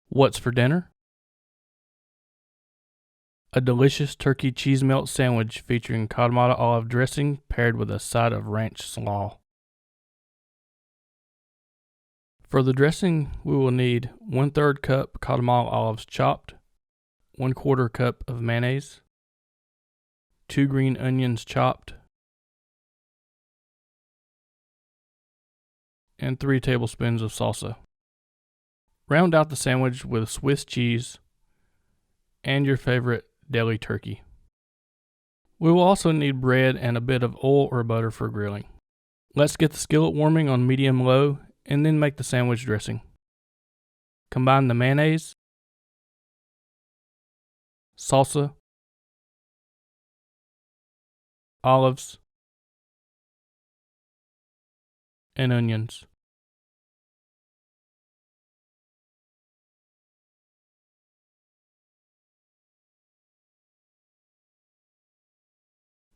What's for dinner? A delicious turkey cheese melt sandwich featuring kalamata olive dressing paired with a side of ranch slaw. For the dressing, we will need 1/3 cup kalamata olives chopped, 1/4 cup of mayonnaise, 2 green onions chopped, and 3 tablespoons of salsa. Round out the sandwich with Swiss cheese and your favorite deli turkey. We will also need bread and a bit of oil or butter for grilling. Let's get the skillet warming on medium-low and then make the sandwich dressing. Combine the mayonnaise, salsa, olives, and onions.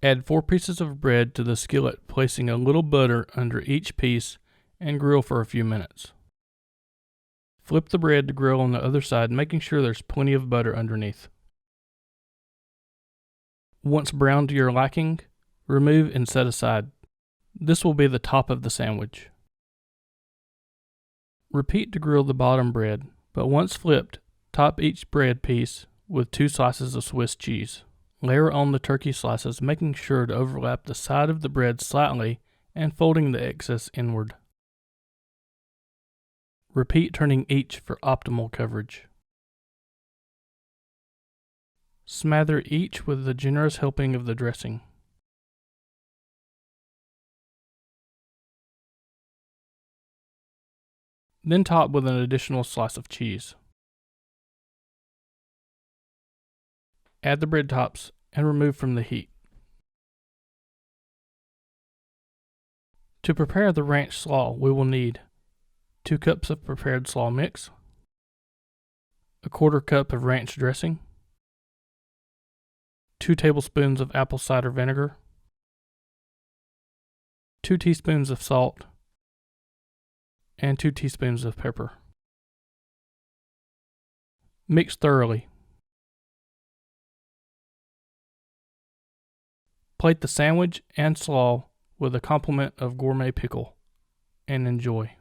Add 4 pieces of bread to the skillet, placing a little butter under each piece and grill for a few minutes. Flip the bread to grill on the other side, making sure there's plenty of butter underneath. Once browned to your liking, remove and set aside. This will be the top of the sandwich. Repeat to grill the bottom bread, but once flipped, top each bread piece with 2 slices of Swiss cheese. Layer on the turkey slices, making sure to overlap the side of the bread slightly and folding the excess inward. Repeat turning each for optimal coverage. Smother each with a generous helping of the dressing. Then top with an additional slice of cheese. Add the bread tops and remove from the heat. To prepare the ranch slaw, we will need 2 cups of prepared slaw mix, 1/4 cup of ranch dressing, 2 tablespoons of apple cider vinegar, 2 teaspoons of salt, and 2 teaspoons of pepper. Mix thoroughly. Plate the sandwich and slaw with a complement of gourmet pickle, and enjoy.